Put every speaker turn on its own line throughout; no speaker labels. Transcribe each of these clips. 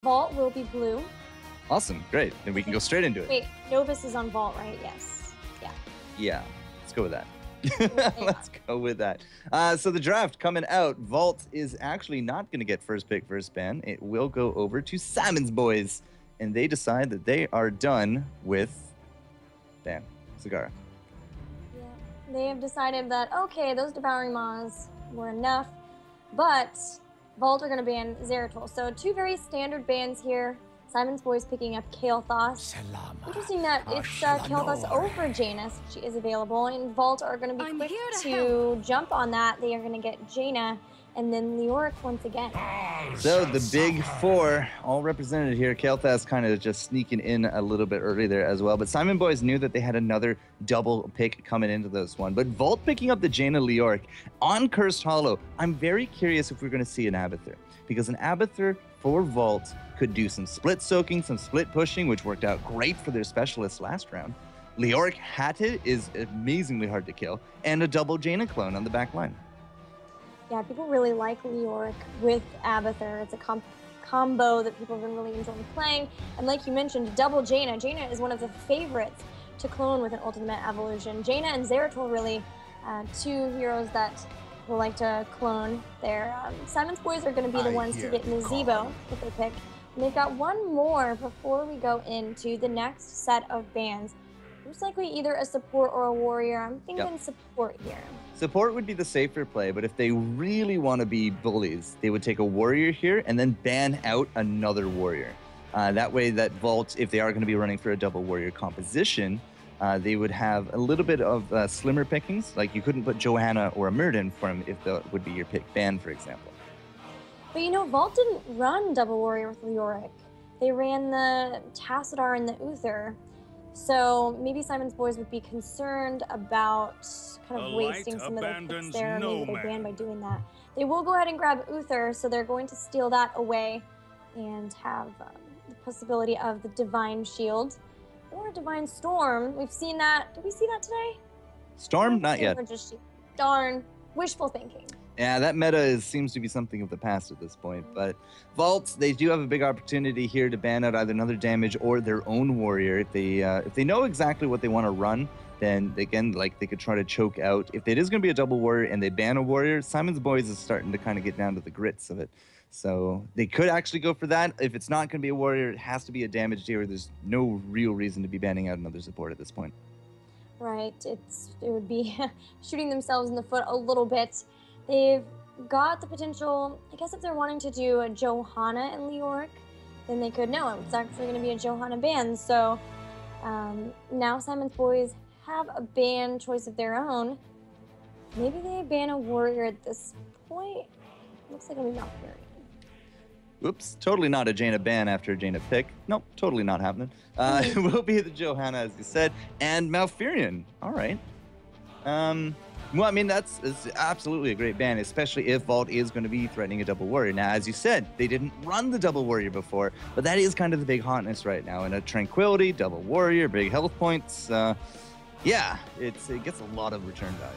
Vault will be blue.
Awesome, great. Then we can go straight into it.
Wait, Novus is on Vault, right? Yes. Yeah.
Yeah, let's go with that. Let's go with that. So the draft coming out, Vault is actually not going to get first pick, first ban. It will go over to Simon's Boys, and they decide that they are done with ban Zagara.
Yeah, they have decided that, okay, those Devouring Maws were enough, but Vault are going to ban Zeratul. So two very standard bans here. Simon's Boys picking up Kael'thas. Interesting that it's Kael'thas over Jaina. She is available, and Vault are going to be quick to jump on that. They are going to get Jaina and then Leoric once again.
So the big four all represented here. Kael'thas kind of just sneaking in a little bit early there as well. But Simon Boys knew that they had another double pick coming into this one. But Vault picking up the Jaina Leoric on Cursed Hollow. I'm very curious if we're going to see an Abathur. Because an Abathur for Vault could do some split soaking, some split pushing, which worked out great for their specialists last round. Leoric Hatted is amazingly hard to kill. And a double Jaina clone on the back line.
Yeah, people really like Leoric with Abathur. It's a combo that people have been really enjoying playing. And like you mentioned, double Jaina. Jaina is one of the favorites to clone with an ultimate evolution. Jaina and Zeratul really two heroes that will like to clone there. Simon's Boys are going to be the ones to get Nazebo if they pick. And they've got one more before we go into the next set of bans. Most likely either a support or a warrior. I'm thinking support here.
Support would be the safer play, but if they really want to be bullies, they would take a warrior here and then ban out another warrior. That way that Vault, if they are going to be running for a double warrior composition, they would have a little bit of slimmer pickings. Like you couldn't put Johanna or a Myrden for him if that would be your pick ban, for example.
But you know, Vault didn't run double warrior with Leoric. They ran the Tassadar and the Uther. So maybe Simon's Boys would be concerned about kind of wasting some of their picks there. Maybe they ban by doing that. They will go ahead and grab Uther, so they're going to steal that away and have the possibility of the Divine Shield or a Divine Storm. We've seen that. Did we see that today?
Storm? Not yet.
Darn. Wishful thinking.
Yeah, that meta seems to be something of the past at this point. But Vault, they do have a big opportunity here to ban out either another damage or their own warrior. If they know exactly what they want to run, then again, like they could try to choke out. If it is going to be a double warrior and they ban a warrior, Simon's Boys is starting to kind of get down to the grits of it. So they could actually go for that. If it's not going to be a warrior, it has to be a damage dealer. There's no real reason to be banning out another support at this point.
Right. It would be shooting themselves in the foot a little bit. They've got the potential, I guess if they're wanting to do a Johanna and Leoric, then they could. No, it's actually going to be a Johanna ban. So now Simon's Boys have a ban choice of their own. Maybe they ban a warrior at this point. Looks like it'll be Malfurion.
Oops, totally not a Jaina ban after a Jaina pick. Nope, totally not happening. It will be the Johanna, as you said, and Malfurion. All right. Well, I mean, that's absolutely a great ban, especially if Vault is going to be threatening a double warrior. Now, as you said, they didn't run the double warrior before, but that is kind of the big hotness right now. And a Tranquility, double warrior, big health points. Yeah, it gets a lot of return value.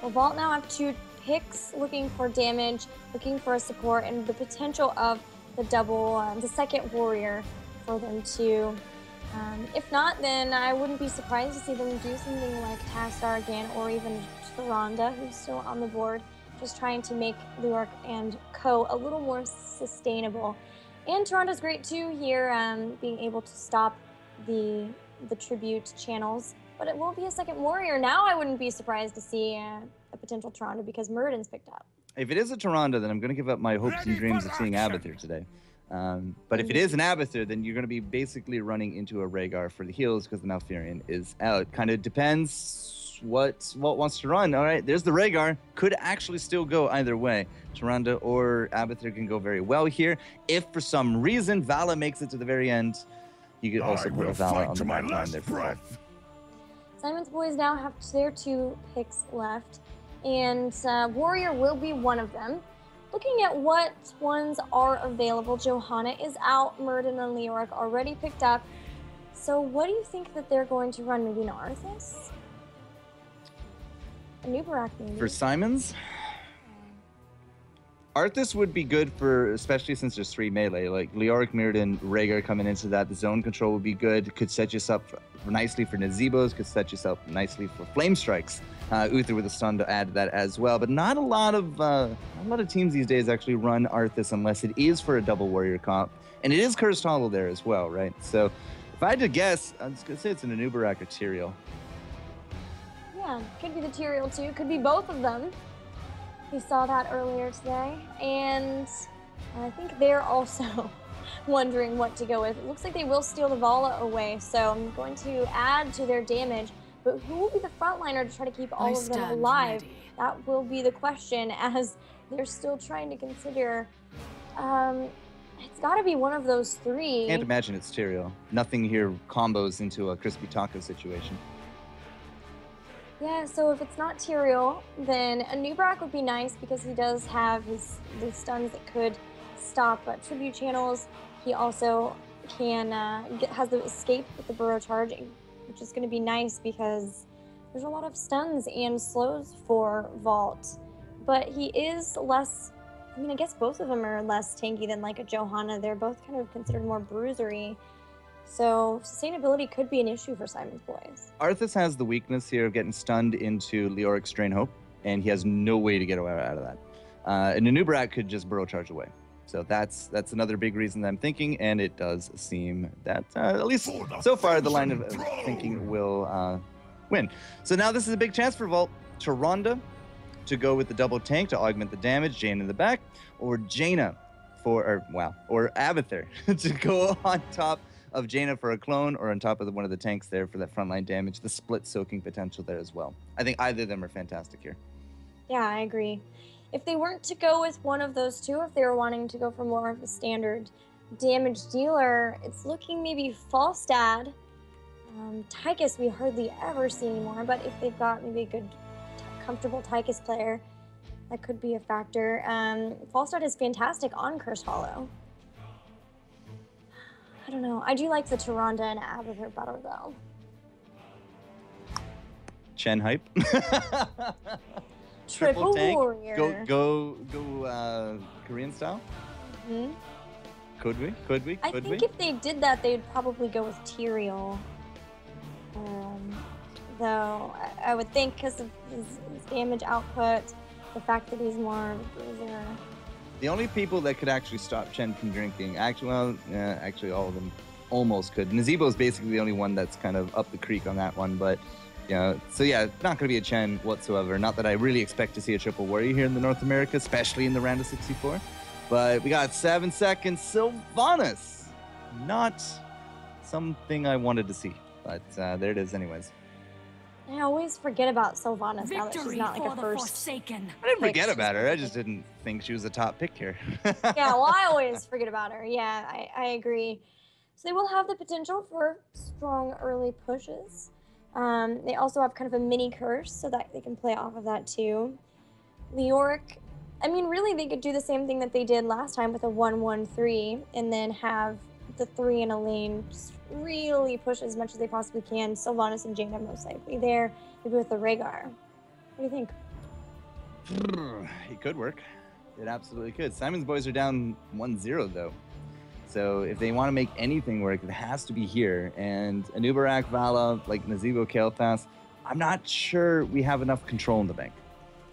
Well, Vault now have two picks, looking for damage, looking for a support, and the potential of the double, the second warrior for them to. If not, then I wouldn't be surprised to see them do something like Tassadar again, or even Tyrande, who's still on the board, just trying to make Leoric and Co. a little more sustainable. And Tyrande's great too here, being able to stop the tribute channels. But it will be a second warrior. Now I wouldn't be surprised to see a potential Tyrande because Myrden's picked up.
If it is a Tyrande, then I'm going to give up my hopes and dreams of seeing Abathur today. But if it is an Abathur, then you're going to be basically running into a Rhaegar for the heals because the Malfurion is out. Kind of depends what wants to run. All right, there's the Rhaegar. Could actually still go either way. Tyrande or Abathur can go very well here. If for some reason Vala makes it to the very end, you could also put a Vala on the back line there for both.
Simon's Boys now have their two picks left, and Warrior will be one of them. Looking at what ones are available, Johanna is out, Myrden and Leoric already picked up. So what do you think that they're going to run? Maybe an Arthas? A new Barak maybe?
For Simon's? Arthas would be good for, especially since there's 3 melee, like Leoric, Mirrodin, Rhaegar coming into that. The zone control would be good. Could set you up nicely for Nazebos. Could set you up nicely for Flame Strikes. Uther with a stun to add to that as well. But not a lot of teams these days actually run Arthas unless it is for a double warrior comp. And it is Cursed Hollow there as well, right? So if I had to guess, I'm just going to say it's an Anubarak or Tyrael.
Yeah, could be the Tyrael too. Could be both of them. We saw that earlier today. And I think they're also wondering what to go with. It looks like they will steal the Vala away. So I'm going to add to their damage. But who will be the frontliner to try to keep all of them alive? Ready. That will be the question, as they're still trying to consider. It's got to be one of those 3.
Can't imagine it's Tyrael. Nothing here combos into a crispy taco situation.
Yeah, so if it's not Tyrael, then Anubarak would be nice because he does have the stuns that could stop tribute channels. He also can has the escape with the burrow charge, which is going to be nice because there's a lot of stuns and slows for Vault. But he is less, I mean, I guess both of them are less tanky than like a Johanna. They're both kind of considered more bruisery. So sustainability could be an issue for Simon's Boys.
Arthas has the weakness here of getting stunned into Leoric's Drain Hope, and he has no way to get away out of that. And Anubarak could just burrow charge away. So that's another big reason that I'm thinking, and it does seem that, at least so far, the line of thinking will win. So now this is a big chance for Vault. Tyrande to go with the double tank to augment the damage, Jaina in the back, or Jaina or Abathur to go on top of Jaina for a clone, or on top of one of the tanks there for that frontline damage, the split soaking potential there as well. I think either of them are fantastic here.
Yeah, I agree. If they weren't to go with one of those two, if they were wanting to go for more of a standard damage dealer, it's looking maybe Falstad. Tychus we hardly ever see anymore, but if they've got maybe a good, comfortable Tychus player, that could be a factor. Falstad is fantastic on Cursed Hollow. I don't know. I do like the Tyrande and Abathur better, though.
Chen hype.
Triple
tank.
warrior.
Go Korean style?
Mm-hmm.
Could we?
I think if they did that, they'd probably go with Tyrael. Though I would think because of his damage output, the fact that he's more of a bruiser.
The only people that could actually stop Chen from drinking, actually all of them almost could. Nazebo is basically the only one that's kind of up the creek on that one, but so yeah, not going to be a Chen whatsoever. Not that I really expect to see a triple warrior here in the North America, especially in the round of 64. But we got 7 seconds. Sylvanas, not something I wanted to see, but there it is anyways.
I always forget about Sylvanas now that she's not like a first.
I didn't forget about her. I just didn't think she was a top pick here.
Yeah, well, I always forget about her. Yeah, I agree. So they will have the potential for strong early pushes. They also have kind of a mini curse so that they can play off of that too. Leoric, I mean, really, they could do the same thing that they did last time with a 1-1-3 and then have the 3 in a lane just really push as much as they possibly can. Sylvanas and Jaina most likely there, maybe with the Rhaegar. What do you think?
It could work. It absolutely could. Simon's Boys are down 1-0 though. So if they want to make anything work, it has to be here. And Anubarak, Vala, like Nazebo, Kael'thas, I'm not sure we have enough control in the bank.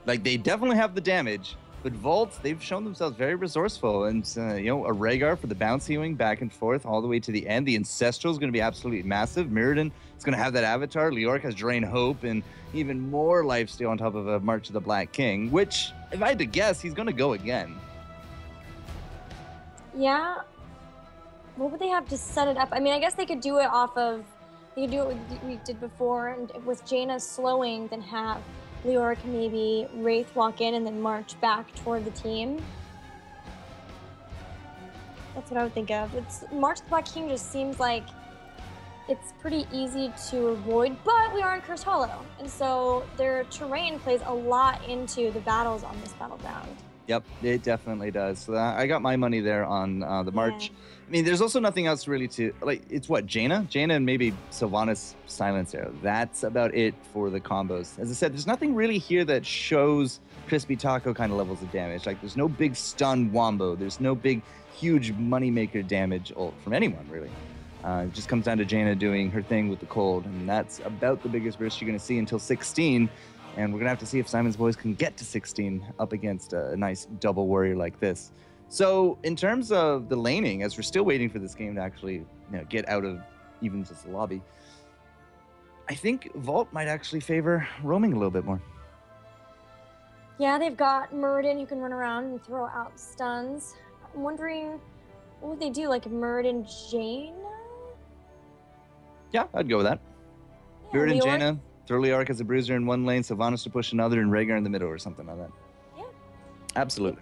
Like, they definitely have the damage, but Vault, they've shown themselves very resourceful. And, a Rhaegar for the bounce healing back and forth all the way to the end. The Ancestral is going to be absolutely massive. Mirrodin is going to have that avatar. Leoric has Drain Hope and even more lifesteal on top of a March of the Black King, which, if I had to guess, he's going to go again.
Yeah. What would they have to set it up? I mean, I guess they could do it off of, they could do it what we did before, and with Jaina slowing, then have Leoric maybe Wraith walk in and then march back toward the team. That's what I would think of. It's March of the Black King just seems like it's pretty easy to avoid, but we are in Cursed Hollow, and so their terrain plays a lot into the battles on this battleground.
Yep, it definitely does. So I got my money there on the March. I mean, there's also nothing else really to, like, it's what, Jaina and maybe Sylvanas Silence Arrow. That's about it for the combos. As I said, there's nothing really here that shows Crispy Taco kind of levels of damage. Like, there's no big stun wombo. There's no big, huge moneymaker damage from anyone, really. It just comes down to Jaina doing her thing with the cold, and that's about the biggest burst you're going to see until 16. And we're going to have to see if Simon's Boys can get to 16 up against a nice double warrior like this. So in terms of the laning, as we're still waiting for this game to actually get out of even just the lobby, I think Vault might actually favor roaming a little bit more.
Yeah, they've got Muradin who can run around and throw out stuns. I'm wondering, what would they do? Like Muradin Jaina?
Yeah, I'd go with that.
Yeah,
Muradin Jaina. Throw Leoric as a bruiser in one lane, Sylvanas to push another, and Rhaegar in the middle or something like that.
Yeah.
Absolutely.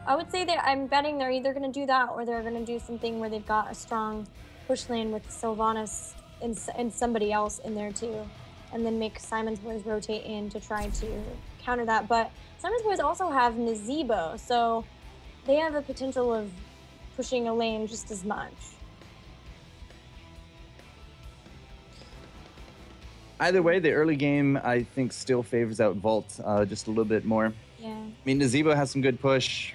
I would say that I'm betting they're either going to do that or they're going to do something where they've got a strong push lane with Sylvanas and somebody else in there too, and then make Simon's Boys rotate in to try to counter that. But Simon's Boys also have Nazebo, so they have a potential of pushing a lane just as much.
Either way, the early game, I think, still favors out Vault just a little bit more.
Yeah.
I mean, Nazebo has some good push,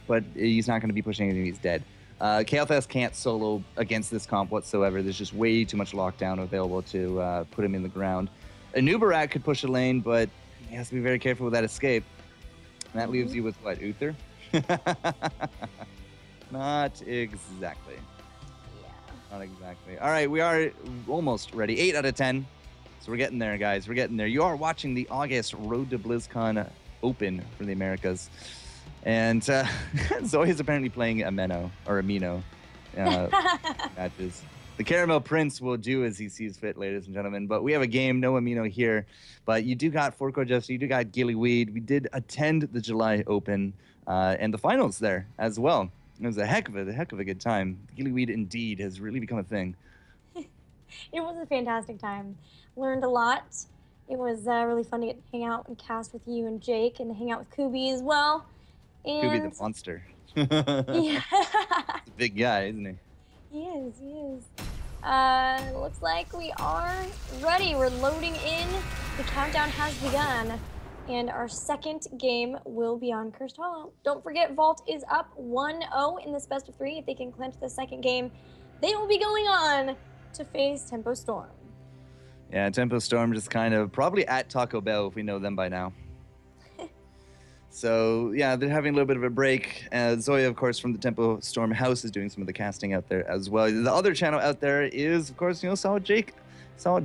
but he's not going to be pushing anything. He's dead. KLFS can't solo against this comp whatsoever. There's just way too much lockdown available to put him in the ground. Anubarak could push a lane, but he has to be very careful with that escape. And that leaves you with, what, Uther? Not exactly.
Yeah.
Not exactly. All right, we are almost ready. 8 out of 10. So we're getting there, guys. We're getting there. You are watching the August Road to BlizzCon Open for the Americas. And Zoe is apparently playing Amino matches. The Caramel Prince will do as he sees fit, ladies and gentlemen. But we have a game, no Amino here. But you do got FourCourtJester, you do got Gillyweed. We did attend the July Open and the finals there as well. It was a heck of a good time. Gillyweed indeed has really become a thing.
It was a fantastic time. Learned a lot. It was really fun to get to hang out and cast with you and Jake and hang out with Kubi as well. And
Kubi the monster.
yeah.
He's a big guy, isn't he?
He is. Looks like we are ready. We're loading in. The countdown has begun. And our second game will be on Cursed Hollow. Don't forget, Vault is up 1-0 in this best of 3. If they can clinch the second game, they will be going on to face Tempo Storm.
Yeah, Tempo Storm just kind of probably at Taco Bell if we know them by now. So, yeah, they're having a little bit of a break. Zoya, of course, from the Tempo Storm house is doing some of the casting out there as well. The other channel out there is, of course, Solid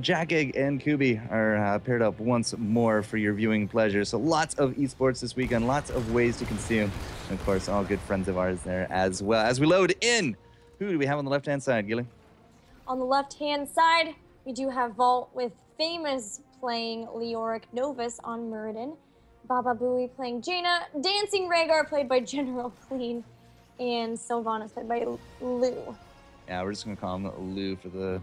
Jackegg and Kubi are paired up once more for your viewing pleasure. So lots of esports this weekend, lots of ways to consume. And, of course, all good friends of ours there as well. As we load in, who do we have on the left-hand side, Gilly?
On the left-hand side, we do have Vault with Famous playing Leoric Novus on Muradin. Baba Booey playing Jaina, Dancing Rhaegar played by General Clean, and Sylvanas played by Lou.
Yeah, we're just going to call him Lou for the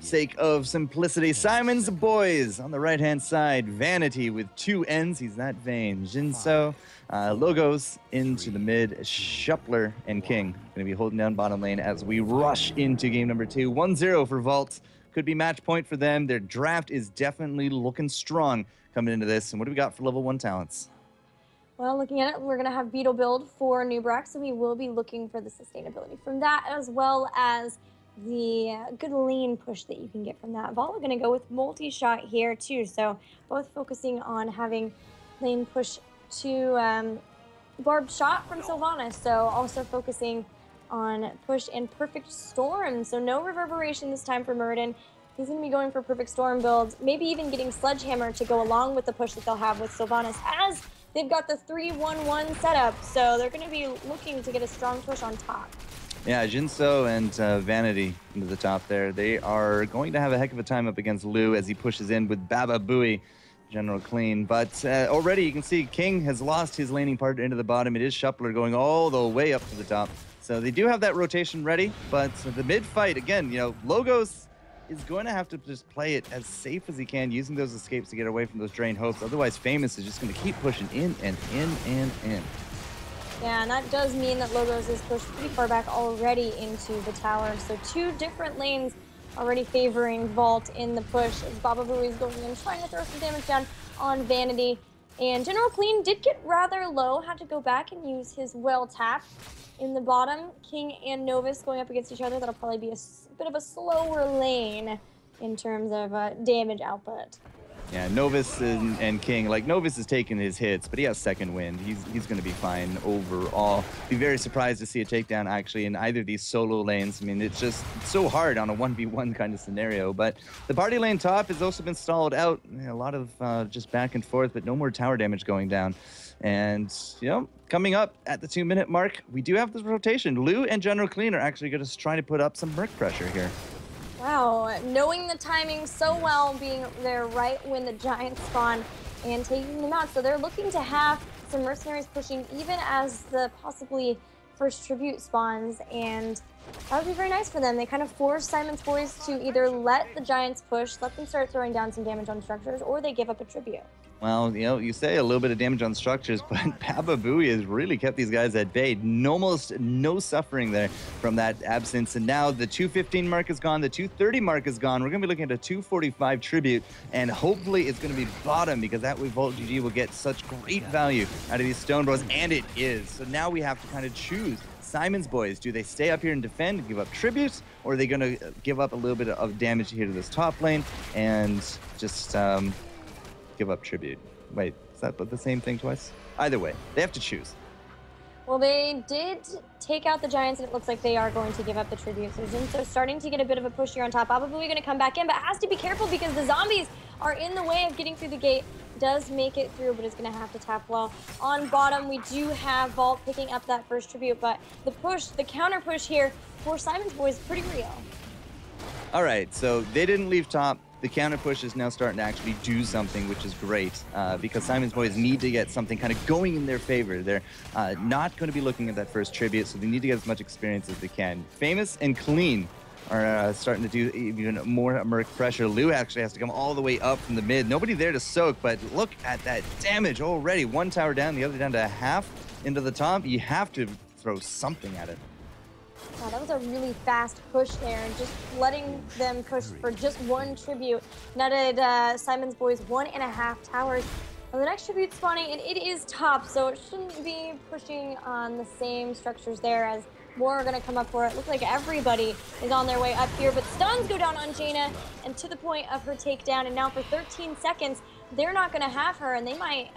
sake of simplicity. Simon's Boys on the right-hand side. Vanity with 2 N's. He's that vain. Jinso. Logos into the mid. Shuppler and King going to be holding down bottom lane as we rush into game number 2. 1-0 for Vault. Could be match point for them. Their draft is definitely looking strong coming into this. And what do we got for level 1 talents?
Well, looking at it, we're going to have Beetle build for Nubrak, so we will be looking for the sustainability from that, as well as the good lane push that you can get from that. Vault, we're going to go with multi-shot here, too, so both focusing on having lane push to barbed shot from Sylvanas, so also focusing on push and Perfect Storm, so no reverberation this time for Muradin. He's going to be going for Perfect Storm builds, maybe even getting Sledgehammer to go along with the push that they'll have with Sylvanas, as they've got the 3-1-1 setup, so they're going to be looking to get a strong push on top.
Yeah, Jinso and Vanity into the top there. They are going to have a heck of a time up against Lou as he pushes in with Baba Booey, General Clean. But already you can see King has lost his laning partner into the bottom. It is Shuppler going all the way up to the top. So they do have that rotation ready, but the mid fight, again, Logos is going to have to just play it as safe as he can, using those escapes to get away from those drained hopes. Otherwise, Famous is just going to keep pushing in and in and in.
Yeah, and that does mean that Logos is pushed pretty far back already into the tower. So 2 different lanes already favoring Vault in the push as Baba Booey is going in, trying to throw some damage down on Vanity. And General Clean did get rather low, had to go back and use his well tap. In the bottom, King and Novus going up against each other. That'll probably be a bit of a slower lane in terms of damage output.
Yeah, Novus and King, like Novus is taking his hits, but he has second wind. He's going to be fine overall. Be very surprised to see a takedown actually in either of these solo lanes. I mean, it's just so hard on a 1v1 kind of scenario. But the party lane top has also been stalled out. A lot of just back and forth, but no more tower damage going down. And, you know, coming up at the 2-minute mark, we do have this rotation. Lou and General Clean are actually going to try to put up some Merc pressure here.
Wow, knowing the timing so well, being there right when the Giants spawn and taking them out. So they're looking to have some mercenaries pushing even as the possibly first tribute spawns, and that would be very nice for them. They kind of force Simon's Boys to either let the Giants push, let them start throwing down some damage on structures, or they give up a tribute.
Well, you know, you say a little bit of damage on structures, but Baba Booey has really kept these guys at bay. Almost no suffering there from that absence. And now the 215 mark is gone. The 230 mark is gone. We're going to be looking at a 245 tribute. And hopefully it's going to be bottom, because that way Vault GG will get such great value out of these Stone Bros. And it is. So now we have to kind of choose. Simon's Boys, do they stay up here and defend and give up tributes, or are they going to give up a little bit of damage here to this top lane and just give up tribute? Wait, is that the same thing twice? Either way, they have to choose.
Well, they did take out the Giants, and it looks like they are going to give up the tributes. So starting to get a bit of a push here on top. Baba Booey going to come back in, but has to be careful because the zombies are in the way of getting through the gate. Does make it through, but is going to have to tap well. On bottom, we do have Vault picking up that first tribute, but the push, the counter push here for Simon's Boys is pretty real.
All right, so they didn't leave top. The counter push is now starting to actually do something, which is great, because Simon's Boys need to get something kind of going in their favor. They're not going to be looking at that first tribute, so they need to get as much experience as they can. Famous and Clean are starting to do even more Merc pressure. Lou actually has to come all the way up from the mid. Nobody there to soak, but look at that damage already. One tower down, the other down to half into the top. You have to throw something at it.
Wow, that was a really fast push there, and just letting them push for just one tribute netted Simon's Boys 1.5 towers. And the next tribute spawning, and it is top, so it shouldn't be pushing on the same structures there, as more are going to come up for it. Looks like everybody is on their way up here, but stuns go down on Jaina, and to the point of her takedown, and now for 13 seconds, they're not going to have her, and they might,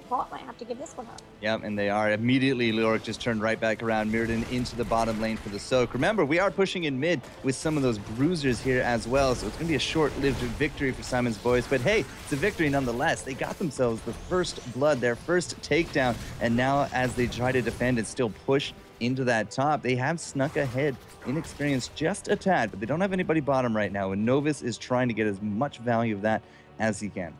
Vault might have to give this one up.
Yep, and they are. Immediately, Leoric just turned right back around, Mirrodin into the bottom lane for the soak. Remember, we are pushing in mid with some of those bruisers here as well, so it's going to be a short-lived victory for Simon's Boys. But hey, it's a victory nonetheless. They got themselves the first blood, their first takedown, and now as they try to defend and still push into that top, they have snuck ahead in experience just a tad, but they don't have anybody bottom right now, and Novus is trying to get as much value of that as he can.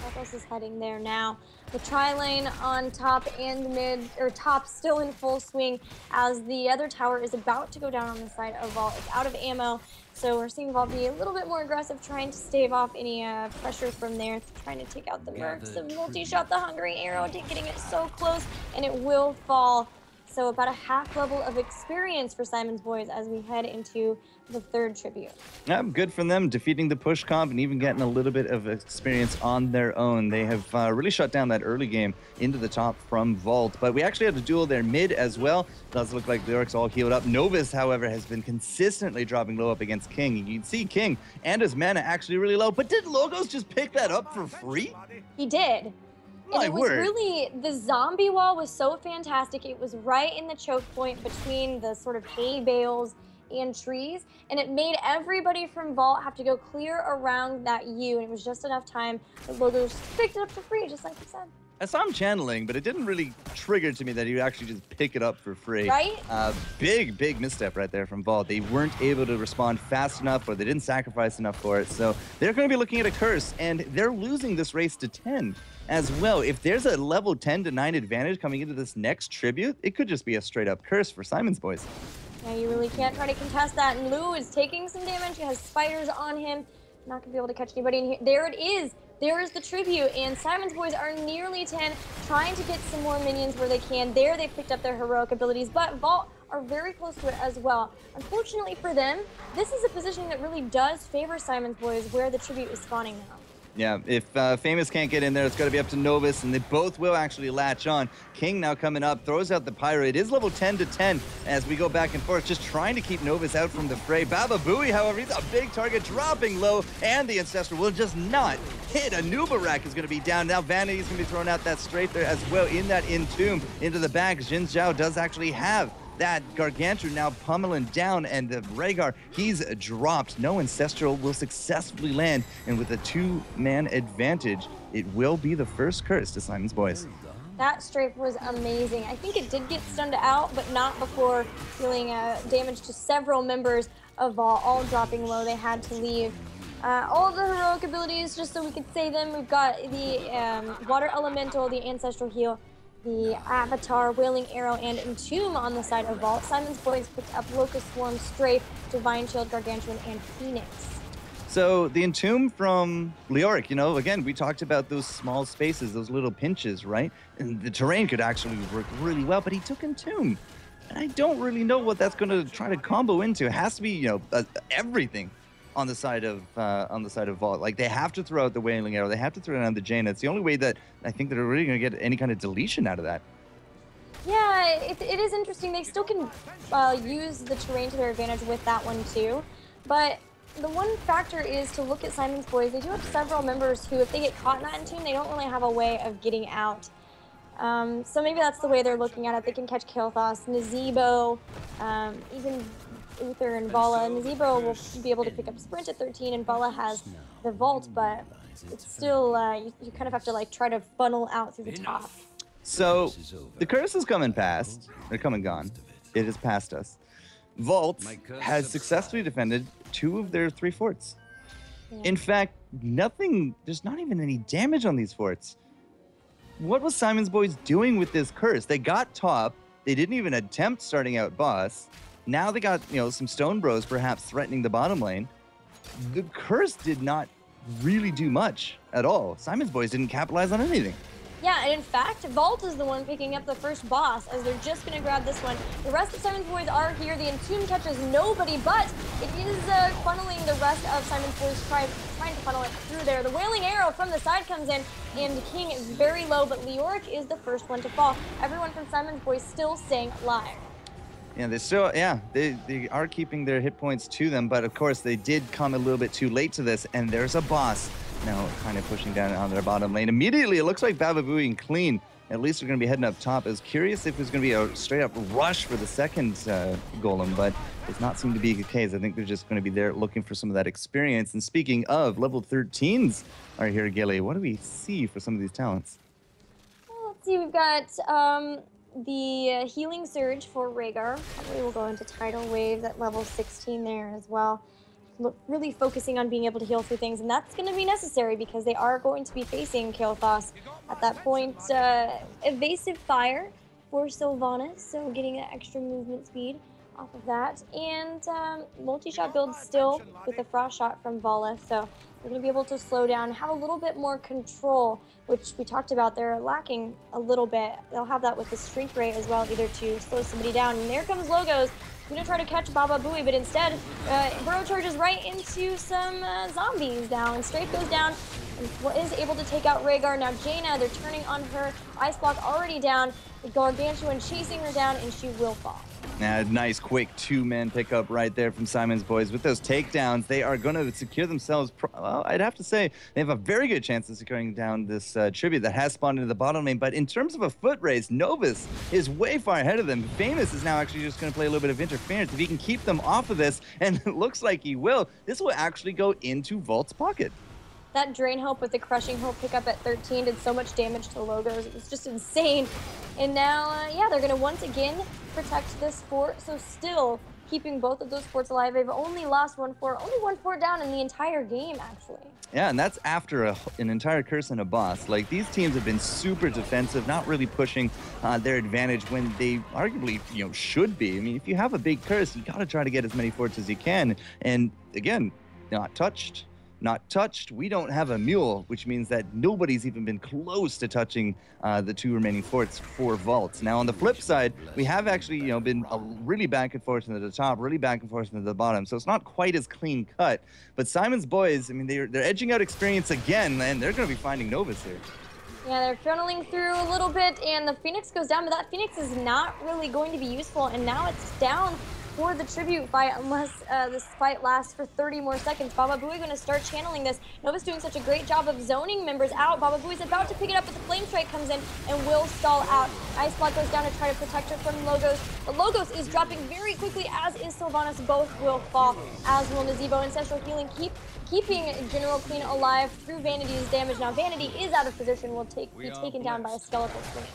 Elthos is heading there now. The tri-lane on top and mid, or top still in full swing, as the other tower is about to go down on the side of Vault. It's out of ammo, so we're seeing Vault be a little bit more aggressive, trying to stave off any pressure from there, trying to take out the mercs. The multi-shot, the hungry arrow, getting it so close, and it will fall. So about a half level of experience for Simon's Boys as we head into the third tribute.
Yeah, good for them, defeating the push comp and even getting a little bit of experience on their own. They have really shut down that early game into the top from Vault. But we actually had a duel there mid as well. Does look like Lyric's all healed up. Novus, however, has been consistently dropping low up against King. You can see King and his mana actually really low. But did Logos just pick that up for free?
He did. And it was really, the zombie wall was so fantastic. It was right in the choke point between the sort of hay bales and trees, and it made everybody from Vault have to go clear around that U, and it was just enough time that Logos picked it up for free, just like you said.
I saw him channeling, but it didn't really trigger to me that he would actually just pick it up for free.
Right?
Big misstep right there from Vault. They weren't able to respond fast enough, or they didn't sacrifice enough for it. So they're going to be looking at a curse, and they're losing this race to 10 as well. If there's a level 10 to 9 advantage coming into this next tribute, it could just be a straight up curse for Simon's Boys.
Yeah, you really can't try to contest that. And Lou is taking some damage. He has spiders on him. Not gonna be able to catch anybody in here. There it is. There is the tribute, and Simon's boys are nearly 10, trying to get some more minions where they can. There they've picked up their heroic abilities, but Vault are very close to it as well. Unfortunately for them, this is a positioning that really does favor Simon's boys where the tribute is spawning now.
Yeah, if Famous can't get in there, it's got to be up to Novus, and they both will actually latch on. King now coming up, throws out the Pyro. It is level 10 to 10 as we go back and forth, just trying to keep Novus out from the fray. Baba Booey, however, he's a big target, dropping low, and the Ancestral will just not hit. A Nubarak is going to be down. Now Vanity is going to be throwing out that straight there as well in that Entomb into the back. Jin Zhao does actually have that Gargantuan now pummeling down, and the Rhaegar, he's dropped. No Ancestral will successfully land, and with a 2-man advantage, it will be the first curse to Simon's boys.
That strafe was amazing. I think it did get stunned out, but not before dealing damage to several members of Vault, all dropping low. They had to leave. All of the heroic abilities, just so we could say them, we've got the Water Elemental, the Ancestral Heal, the Avatar, Wailing Arrow, and Entomb on the side of Vault. Simon's boys picked up Locust Swarm, Strafe, Divine Shield, Gargantuan, and Phoenix.
So the Entomb from Leoric, you know, again, we talked about those small spaces, those little pinches, right? And the terrain could actually work really well, but he took Entomb. And I don't really know what that's going to try to combo into. It has to be, you know, everything on the side of Vault. Like, they have to throw out the Wailing Arrow. They have to throw out the Jaina. It's the only way that I think they're really going to get any kind of deletion out of that.
Yeah, it is interesting. They still can use the terrain to their advantage with that one too. But the one factor is to look at Simon's boys. They do have several members who, if they get caught in that Entomb, they don't really have a way of getting out. So maybe that's the way they're looking at it. They can catch Kael'thas, Nazebo, even Uther and Vala. Nazebo will be able to pick up Sprint at 13, and Vala has the Vault, but it's still, you kind of have to like try to funnel out through the top.
So the curse is coming past, or come and gone. It is past us. Vault has successfully defended 2 of their 3 forts. Yeah. In fact, there's not even any damage on these forts. What was Simon's boys doing with this curse? They got top. They didn't even attempt starting out boss. Now they got, you know, some Stone Bros perhaps threatening the bottom lane. The curse did not really do much at all. Simon's boys didn't capitalize on anything.
Yeah, and in fact, Vault is the one picking up the first boss, as they're just going to grab this one. The rest of Simon's boys are here. The Entomb catches nobody, but it is funneling the rest of Simon's boys, trying to funnel it through there. The Wailing Arrow from the side comes in, and King is very low, but Leoric is the first one to fall. Everyone from Simon's boys still staying alive.
Yeah, they are keeping their hit points to them, but of course they did come a little bit too late to this, and there's a boss now kind of pushing down on their bottom lane. Immediately, it looks like Baba Booey and Clean, at least, are going to be heading up top. I was curious if it was going to be a straight-up rush for the second golem, but does not seem to be the case. I think they're just going to be there looking for some of that experience. And speaking of, level 13s are here, Gilly. What do we see for some of these talents?
Well, let's see. We've got the Healing Surge for Rhaegar. Probably will go into Tidal Wave at level 16 there as well. Really focusing on being able to heal through things, and that's going to be necessary because they are going to be facing Kael'thas at that point. Evasive Fire for Sylvanas, so getting that extra movement speed off of that, and multi-shot build still with the Frost Shot from Vala, so they're going to be able to slow down, have a little bit more control, which we talked about. They're lacking a little bit. They'll have that with the Strength Ray as well, either to slow somebody down, and there comes Logos. Gonna try to catch Baba Booey, but instead, Burrow charges right into some zombies now, and Strafe goes down and is able to take out Rhaegar. Now Jaina, they're turning on her. Ice Block already down. The Gargantuan chasing her down, and she will fall.
Nice quick 2-man pickup right there from Simon's boys. With those takedowns, they are going to secure themselves. Well, I'd have to say they have a very good chance of securing down this tribute that has spawned into the bottom lane. But in terms of a foot race, Novus is way far ahead of them. Famous is now actually just going to play a little bit of interference. If he can keep them off of this, and it looks like he will, this will actually go into Vault's pocket.
That Drain Hope with the Crushing Hope pickup at 13 did so much damage to Logos. It was just insane. And now, yeah, they're going to once again protect this fort. So still keeping both of those forts alive. They've only lost only one fort down in the entire game, actually.
Yeah, and that's after an entire curse and a boss. Like, these teams have been super defensive, not really pushing their advantage when they arguably, should be. I mean, if you have a big curse, you got to try to get as many forts as you can. And again, not touched. Not touched. We don't have a mule, which means that nobody's even been close to touching the 2 remaining forts for vaults. Now, on the flip side, we have actually, been really back and forth into the top, really back and forth into the bottom. So it's not quite as clean cut. But Simon's boys, I mean, they're edging out experience again, and they're going to be finding Novus here.
Yeah, they're funneling through a little bit, and the Phoenix goes down, but that Phoenix is not really going to be useful, and now it's down for the tribute fight unless this fight lasts for 30 more seconds. Baba Booey going to start channeling this. Nova's doing such a great job of zoning members out. Baba Booey's about to pick it up, but the Flame Strike comes in and will stall out. Ice Block goes down to try to protect her from Logos. But Logos is dropping very quickly, as is Sylvanas. Both will fall, as will Nazeebo. Ancestral Healing keeping General Queen alive through Vanity's damage. Now Vanity is out of position, will be taken down by a Skeletal Queen.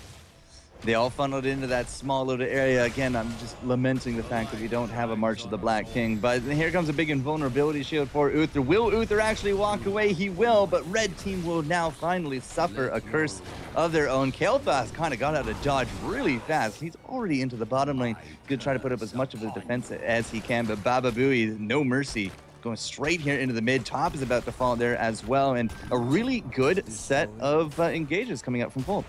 They all funneled into that small little area. Again, I'm just lamenting the fact that we don't have a March of the Black King. But here comes a big invulnerability shield for Uther. Will Uther actually walk away? He will, but Red Team will now finally suffer a curse of their own. Kael'thas kind of got out of dodge really fast. He's already into the bottom lane. He's going to try to put up as much of a defense as he can, but Baba Booey, no mercy. Going straight here into the mid. Top is about to fall there as well, and a really good set of engages coming up from Volt.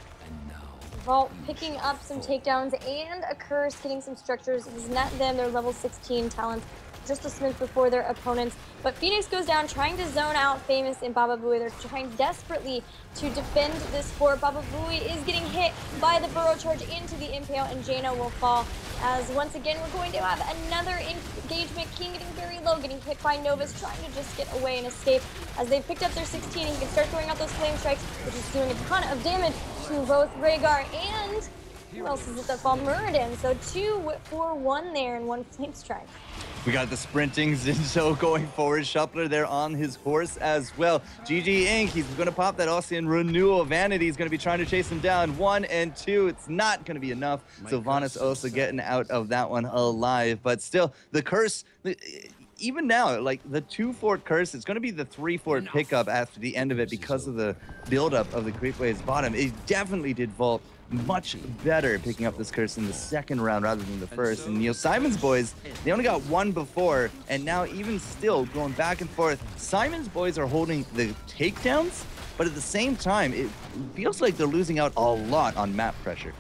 Vault picking up some takedowns and a curse, getting some structures. It has net them their level 16 talents just a smidge before their opponents. But Phoenix goes down, trying to zone out Famous and Baba Booey. They're trying desperately to defend this fort. Baba Booey is getting hit by the burrow charge into the impale, and Jaina will fall. As once again, we're going to have another engagement. King getting very low, getting hit by Novus, trying to just get away and escape. As they've picked up their 16, he can start throwing out those flame strikes, which is doing a ton of damage to both Rhaegar and who else is it that fall? Muradin. So 2 for 1 there and 1 flame strike.
We got the sprinting Zinzo going forward. Shuffler there on his horse as well. GG Inc. He's going to pop that Ossian renewal. Vanity's going to be trying to chase him down. 1 and 2. It's not going to be enough. Sylvanas also getting out of that one alive. But still, the curse... Even now, like the 2-fort curse, it's going to be the 3-fort pickup after the end of it because of the buildup of the Creepways bottom. It definitely did Vault much better picking up this curse in the second round rather than the first. And Simon's boys, they only got 1 before, and now even still going back and forth, Simon's boys are holding the takedowns, but at the same time, it feels like they're losing out a lot on map pressure.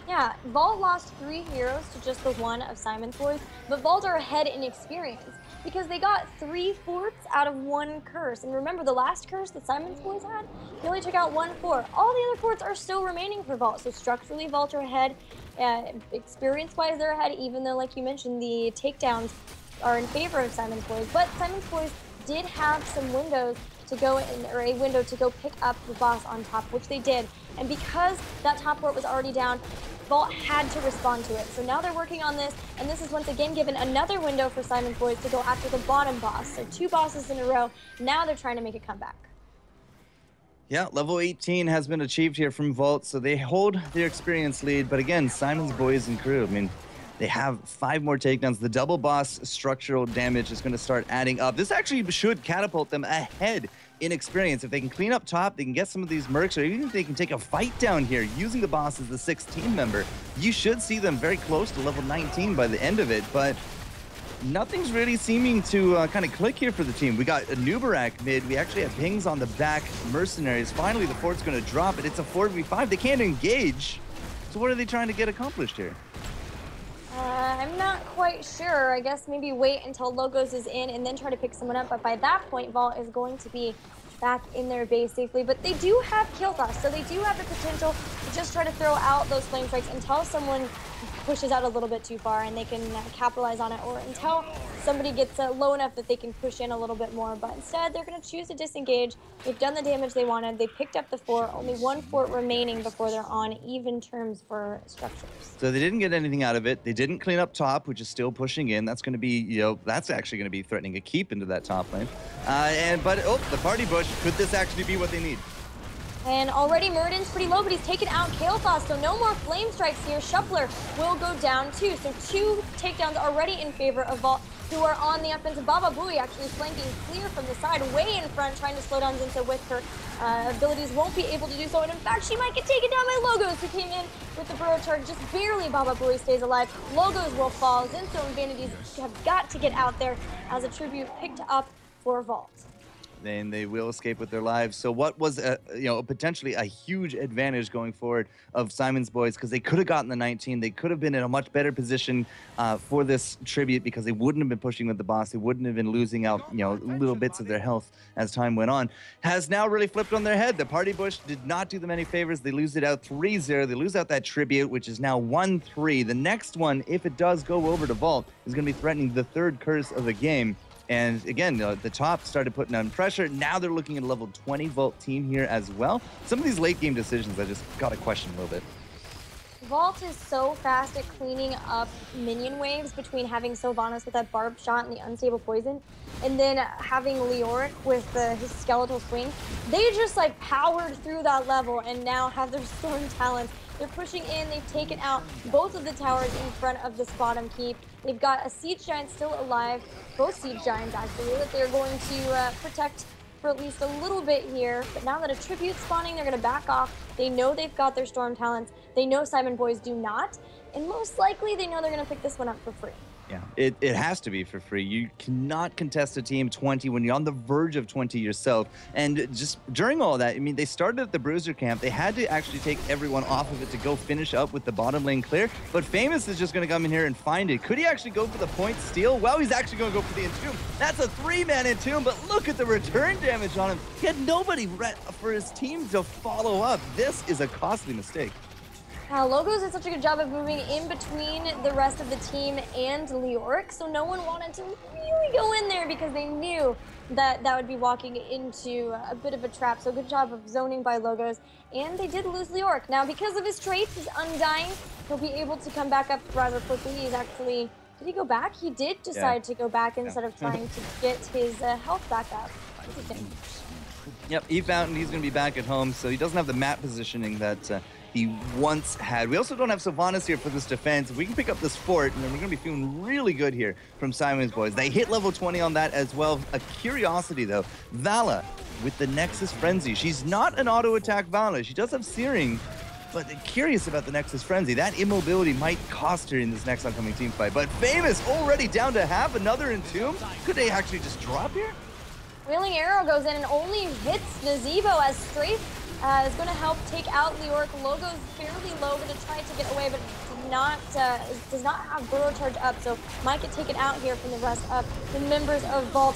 Yeah, Vault lost 3 heroes to just the 1 of Simon's boys, but Vault are ahead in experience because they got 3 forts out of 1 curse. And remember, the last curse that Simon's boys had, they only took out 1 fort. All the other forts are still remaining for Vault, so structurally Vault are ahead. Experience-wise, they're ahead, even though, like you mentioned, the takedowns are in favor of Simon's boys. But Simon's boys did have some windows to go in, or a window to go pick up the boss on top, which they did. And because that top fort was already down, Vault had to respond to it. So now they're working on this, and this is once again given another window for Simon's boys to go after the bottom boss. So 2 bosses in a row. Now they're trying to make a comeback.
Yeah, level 18 has been achieved here from Vault, so they hold their experience lead. But again, Simon's boys and crew, I mean, they have 5 more takedowns. The double boss structural damage is going to start adding up. This actually should catapult them ahead in experience. If they can clean up top, they can get some of these mercs, or even if they can take a fight down here using the boss as the 16 member, you should see them very close to level 19 by the end of it. But nothing's really seeming to kind of click here for the team. We got a Nubarak mid. We actually have pings on the back. Mercenaries. Finally, the fort's going to drop it. It's a 4v5. They can't engage. So what are they trying to get accomplished here?
I'm not quite sure. I guess maybe wait until Logos is in and then try to pick someone up. But by that point, Vault is going to be back in their base safely. But they do have Kael'thas, so they do have the potential to just try to throw out those flame strikes until someone pushes out a little bit too far and they can capitalize on it, or until somebody gets low enough that they can push in a little bit more. But instead, they're going to choose to disengage. They've done the damage they wanted. They picked up the fort. Only 1 fort remaining before they're on even terms for structures.
So they didn't get anything out of it. They didn't clean up top, which is still pushing in. That's going to be, that's actually going to be threatening a keep into that top lane. But the party bush, could this actually be what they need?
And already Muradin's pretty low, but he's taken out Kael'thas, so no more flame strikes here. Shuffler will go down too. So 2 takedowns already in favor of Vault, who are on the offensive. Baba Booey actually flanking clear from the side, way in front, trying to slow down Zinso with her abilities. Won't be able to do so, and in fact, she might get taken down by Logos, who came in with the burrow charge. Just barely Baba Booey stays alive. Logos will fall. Zinso and Vanities have got to get out there as a tribute picked up for Vault.
And they will escape with their lives. So what was potentially a huge advantage going forward of Simon's Boys, because they could have gotten the 19, they could have been in a much better position for this tribute, because they wouldn't have been pushing with the boss, they wouldn't have been losing out little bits of their health as time went on, has now really flipped on their head. The party bush did not do them any favors. They lose it out 3-0. They lose out that tribute, which is now 1-3. The next one, if it does go over to Vault, is going to be threatening the 3rd curse of the game. And again, the top started putting on pressure. Now they're looking at a level 20 Vault team here as well. Some of these late game decisions, I just got to question a little bit.
Vault is so fast at cleaning up minion waves between having Sylvanas with that barb shot and the unstable poison, and then having Leoric with his skeletal swing. They just like powered through that level and now have their storm talents. They're pushing in. They've taken out both of the towers in front of this bottom keep. They've got a siege giant still alive, both siege giants actually, that they're going to protect for at least a little bit here. But now that a tribute's spawning, they're going to back off. They know they've got their storm talents. They know Simon Boys do not. And most likely, they know they're going to pick this one up for free.
Yeah, it has to be for free. You cannot contest a team 20 when you're on the verge of 20 yourself. And just during all that, I mean, they started at the Bruiser camp. They had to actually take everyone off of it to go finish up with the bottom lane clear. But Famous is just going to come in here and find it. Could he actually go for the point steal? Well, he's actually going to go for the Entomb. That's a 3-man Entomb, but look at the return damage on him. He had nobody for his team to follow up. This is a costly mistake.
Logos did such a good job of moving in between the rest of the team and Leoric, so no one wanted to really go in there because they knew that that would be walking into a bit of a trap. So good job of zoning by Logos, and they did lose Leoric. Now, because of his traits, his Undying, he'll be able to come back up rather quickly. He's actually, did he go back? He did decide to go back instead of trying to get his health back up. Interesting.
Yep, he found he's going to be back at home, so he doesn't have the map positioning that he once had. We also don't have Sylvanas here for this defense. If we can pick up this fort, and then we're going to be feeling really good here from Simon's Boys. They hit level 20 on that as well. A curiosity, though. Vala with the Nexus Frenzy. She's not an auto-attack Vala. She does have Searing, but curious about the Nexus Frenzy. That immobility might cost her in this next upcoming team fight. But Famous already down to half, another Entomb. Could they actually just drop here?
Wheeling Arrow goes in and only hits Nazeebo as Strafe is going to help take out Leoric. Logo's fairly low, going to try to get away, but does not have burrow charge up, so might get taken out here from the rest of the members of Vault.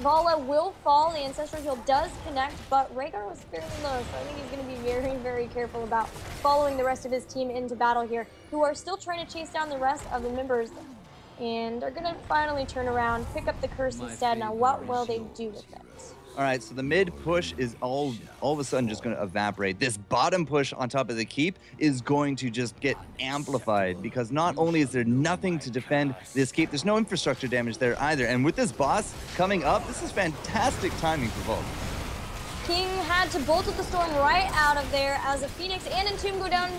Vala will fall. The Ancestral Heal does connect, but Rhaegar was fairly low, so I think he's going to be very, very careful about following the rest of his team into battle here, who are still trying to chase down the rest of the members, and are going to finally turn around, pick up the curse instead. Now, what will they do with it?
All right, so the mid push is all of a sudden just going to evaporate. This bottom push on top of the keep is going to just get amplified, because not only is there nothing to defend this keep, there's no infrastructure damage there either. And with this boss coming up, this is fantastic timing for Vault.
King had to bolt with the storm right out of there as a Phoenix and Entomb go down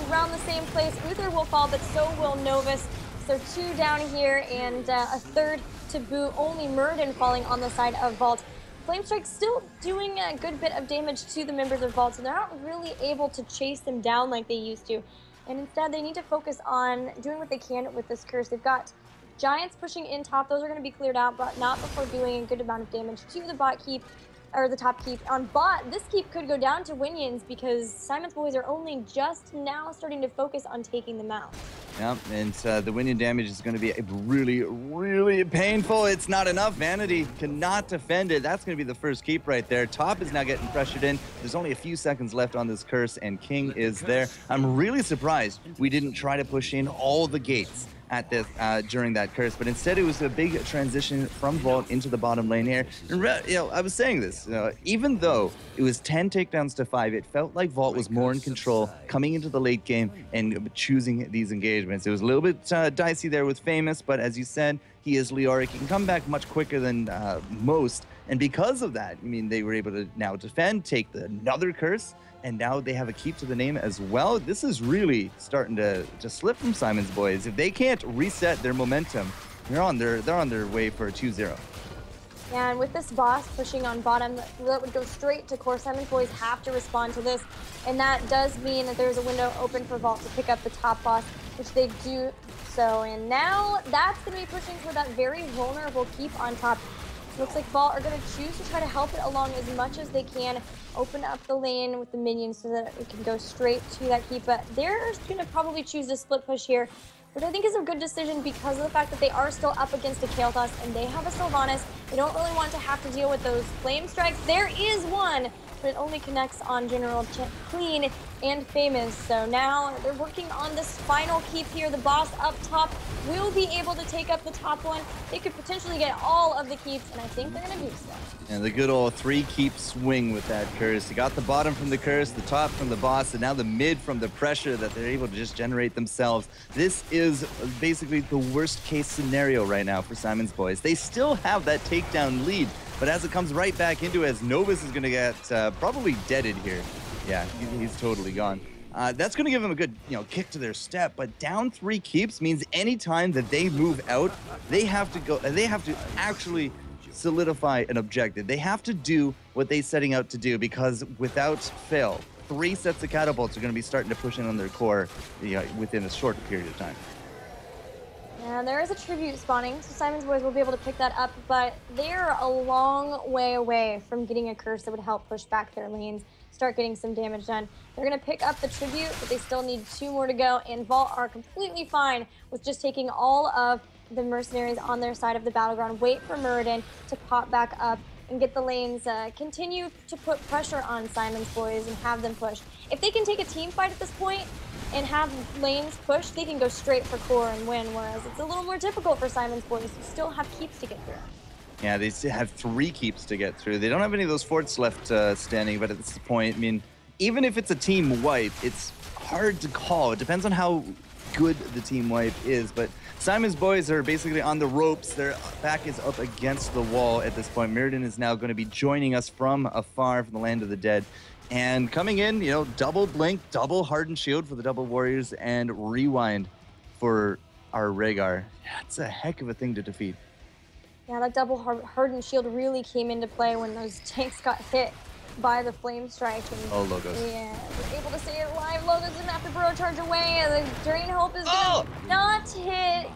around the same place. Uther will fall, but so will Novus. So 2 down here and a 3rd to boot. Only Muradin falling on the side of Vault. Flamestrike's still doing a good bit of damage to the members of Vault, so they're not really able to chase them down like they used to. And instead, they need to focus on doing what they can with this curse. They've got Giants pushing in top. Those are going to be cleared out, but not before doing a good amount of damage to the bot keep, or the top keep. On bot, this keep could go down to Winions because Simon's Boys are only just now starting to focus on taking them out.
Yep, and the Winion damage is going to be really, really painful. It's not enough. Vanity cannot defend it. That's going to be the first keep right there. Top is now getting pressured in. There's only a few seconds left on this curse, and King is there. I'm really surprised we didn't try to push in all the gates at this during that curse, but instead it was a big transition from Vault into the bottom lane here. And I was saying this, even though it was 10 takedowns to 5, it felt like Vault was more in control coming into the late game and choosing these engagements. It was a little bit dicey there with Famous, but as you said, He is Leoric. He can come back much quicker than most. And because of that, I mean, they were able to now defend, take another curse, and now they have a keep to the name as well. This is really starting to slip from Simon's Boys. If they can't reset their momentum, they're on their way for a 2-0.
Yeah, and with this boss pushing on bottom, that would go straight to core. Simon's Boys have to respond to this, and that does mean that there's a window open for Vault to pick up the top boss, which they do so. And now that's going to be pushing for that very vulnerable keep on top. Looks like Vault are going to choose to try to help it along as much as they can, open up the lane with the minions so that it can go straight to that keep. But they're going to probably choose to split push here, which I think is a good decision because of the fact that they are still up against a Kael'thas and they have a Sylvanas. They don't really want to have to deal with those flame strikes. There is one, but it only connects on General Clean and Famous. So now they're working on this final keep here. The boss up top will be able to take up the top one. They could potentially get all of the keeps, and I think they're going to do so.
And the good old 3-keep swing with that curse. You got the bottom from the curse, the top from the boss, and now the mid from the pressure that they're able to just generate themselves. This is basically the worst case scenario right now for Simon's Boys. They still have that takedown lead, but as it comes right back into it, as Novus is going to get probably deaded here. Yeah, he's totally gone. That's going to give them a good, kick to their step. But down 3 keeps means any time that they move out, they have to go. They have to actually solidify an objective. They have to do what they're setting out to do, because without fail, 3 sets of catapults are going to be starting to push in on their core, within a short period of time.
Yeah, there is a tribute spawning, so Simon's Boys will be able to pick that up, but they're a long way away from getting a curse that would help push back their lanes, start getting some damage done. They're going to pick up the tribute, but they still need 2 more to go, and Vault are completely fine with just taking all of the mercenaries on their side of the battleground, wait for Muradin to pop back up and get the lanes, continue to put pressure on Simon's Boys and have them push. If they can take a team fight at this point and have lanes push, they can go straight for core and win, whereas it's a little more difficult for Simon's Boys who still have keeps to get through.
Yeah, they still have 3 keeps to get through. They don't have any of those forts left standing, but at this point, I mean, even if it's a team wipe, it's hard to call. It depends on how good the team wipe is, but Simon's Boys are basically on the ropes. Their back is up against the wall at this point. Muradin is now going to be joining us from afar from the land of the dead. And coming in, double blink, double hardened shield for the double warriors, and rewind for our Rhaegar. Yeah, it's a heck of a thing to defeat.
Yeah, that double hardened shield really came into play when those tanks got hit by the flame strike. And
Logos.
Yeah, we're able to stay alive. Logos didn't have to burrow charge away. The Drain Hope is going to not hit,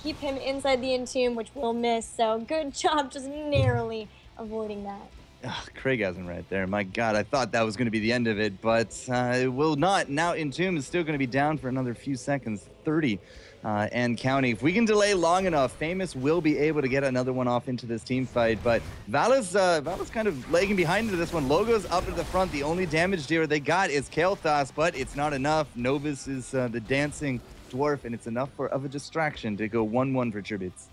keep him inside the entomb, which we'll miss. So good job just narrowly avoiding that.
Craigasm right there. My God, I thought that was going to be the end of it, but it will not. Now Entomb is still going to be down for another few seconds, 30 and counting. If we can delay long enough, Famous will be able to get another one off into this team fight, but Vala's kind of lagging behind into this one. Logo's up at the front. The only damage dealer they got is Kael'thas, but it's not enough. Novus is the dancing dwarf, and it's enough of a distraction to go 1-1 for tributes.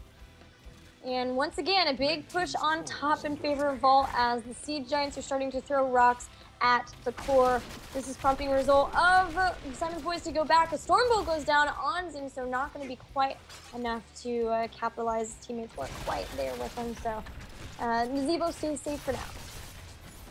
And once again, a big push on top in favor of Vault as the Siege Giants are starting to throw rocks at the core. This is prompting a result of Simon's Boys to go back. A Stormbolt goes down on Zing, so not going to be quite enough to capitalize. His teammates weren't quite there with him, so Nazebo stays safe for now.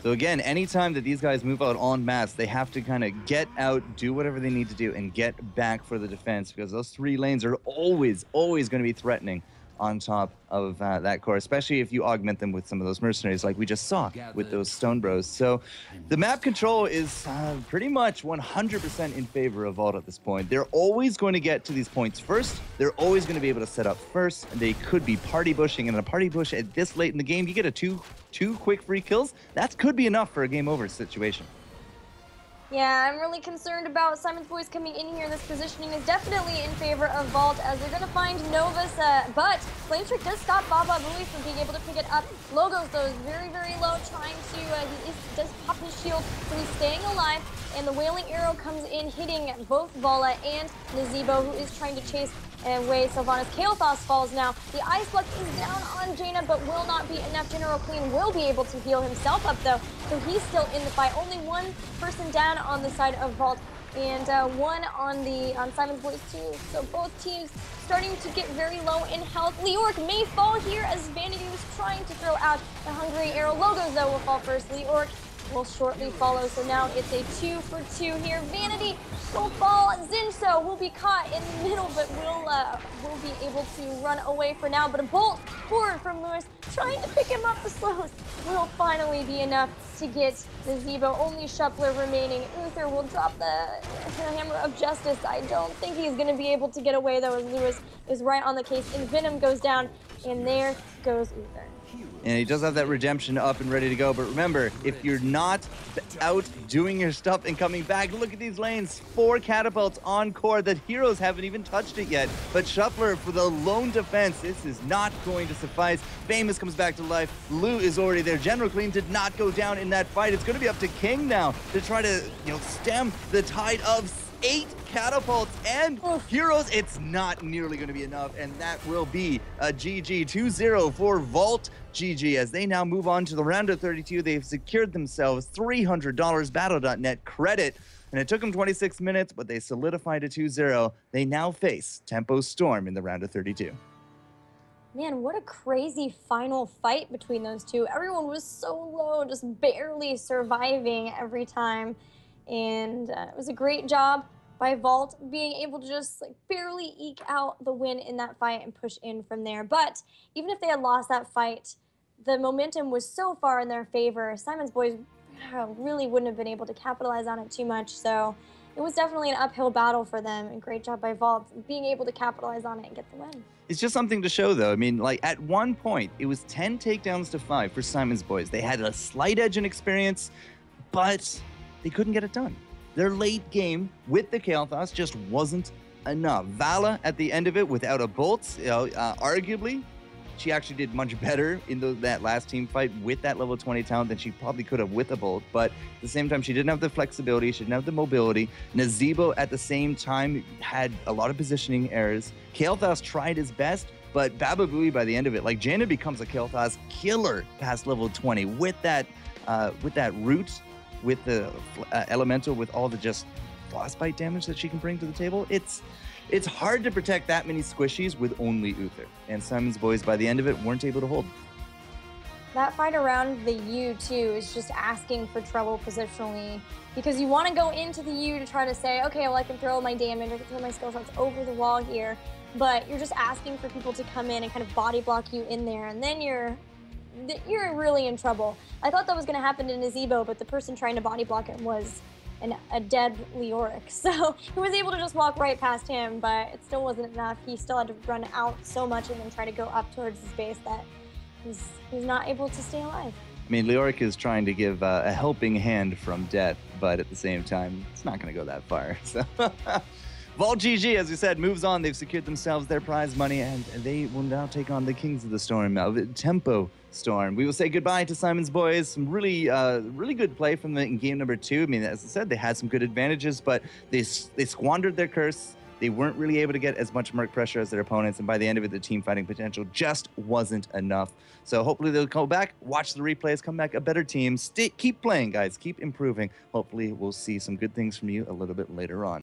So again, anytime that these guys move out en masse, they have to kind of get out, do whatever they need to do, and get back for the defense, because those 3 lanes are always going to be threatening on top of that core, especially if you augment them with some of those mercenaries like we just saw with those Stone Bros. So the map control is pretty much 100% in favor of Vault at this point. They're always going to get to these points first. They're always going to be able to set up first. They could be party bushing, and a party bush at this late in the game, you get a two quick free kills. That could be enough for a game over situation.
Yeah, I'm really concerned about Simon's Boys coming in here. This positioning is definitely in favor of Vault as they're going to find Novus, but Flamestrike does stop Baba Booey from being able to pick it up. Logos, though, is very, very low, trying to, he does pop his shield, so he's staying alive, and the Wailing Arrow comes in, hitting both Vala and Nazebo, who is trying to chase away Sylvanas. Kael'thas falls now. The Ice Block is down on Jaina, but will not be enough. General Clean will be able to heal himself up, though, so he's still in the fight. Only one person down on the side of Vault. and one on Simon's Boys too. So both teams starting to get very low in health. Leoric may fall here as Vanity was trying to throw out the Hungry Arrow. Logos though will fall first. Leoric will shortly follow. So now it's a 2 for 2 here. Vanity will fall. Zinso will be caught in the middle, but will be able to run away for now. But a bolt forward from Lewis, trying to pick him up the slows, will finally be enough to get the Zebo. Only Shuffler remaining. Uther will drop the Hammer of Justice. I don't think he's going to be able to get away though, as Lewis is right on the case. And Venom goes down, and there goes Uther.
And he does have that redemption up and ready to go. But remember, if you're not out doing your stuff and coming back, look at these lanes. 4 catapults on core. The heroes haven't even touched it yet. But Shuffler for the lone defense, this is not going to suffice. Famous comes back to life. Lou is already there. General Clean did not go down in that fight. It's going to be up to King now to try to, stem the tide of 8 catapults and heroes. It's not nearly going to be enough, and that will be a GG 2-0 for Vault GG as they now move on to the round of 32. They've secured themselves $300 Battle.net credit, and it took them 26 minutes, but they solidified a 2-0. They now face Tempo Storm in the round of 32.
Man, what a crazy final fight between those two. Everyone was so low, just barely surviving every time. And it was a great job by Vault being able to just barely eke out the win in that fight and push in from there. But even if they had lost that fight, the momentum was so far in their favor. Simon's Boys really wouldn't have been able to capitalize on it too much. So it was definitely an uphill battle for them. And great job by Vault being able to capitalize on it and get the win.
It's just something to show, though. I mean, at one point, it was 10 takedowns to 5 for Simon's Boys. They had a slight edge in experience, but they couldn't get it done. Their late game with the Kael'thas just wasn't enough. Vala at the end of it without a bolt, arguably, she actually did much better in that last team fight with that level 20 talent than she probably could have with a bolt. But at the same time, she didn't have the flexibility, she didn't have the mobility. Nazebo at the same time had a lot of positioning errors. Kael'thas tried his best, but Baba Booey by the end of it, Jaina becomes a Kael'thas killer past level 20 with that root, with the elemental, with all the just frostbite damage that she can bring to the table. It's hard to protect that many squishies with only Uther. And Simon's Boys, by the end of it, weren't able to hold.
That fight around the U, too, is just asking for trouble positionally, because you want to go into the U to try to say, okay, well, I can throw my damage, I can throw my skill shots over the wall here, but you're just asking for people to come in and kind of body block you in there, and then you're really in trouble. I thought that was going to happen to Nazebo, but the person trying to body block him was a dead Leoric. So he was able to just walk right past him, but it still wasn't enough. He still had to run out so much and then try to go up towards his base that he's not able to stay alive.
I mean, Leoric is trying to give a helping hand from death, but at the same time, it's not going to go that far. So Vault GG, as we said, moves on. They've secured themselves their prize money, and they will now take on the Kings of the Storm, Tempo Storm. We will say goodbye to Simon's Boys. Some really good play from them in game number 2. I mean, as I said, they had some good advantages, but they squandered their curse. They weren't really able to get as much merc pressure as their opponents, and by the end of it, the team fighting potential just wasn't enough. So hopefully they'll go back, watch the replays, come back a better team. Keep playing, guys. Keep improving. Hopefully we'll see some good things from you a little bit later on.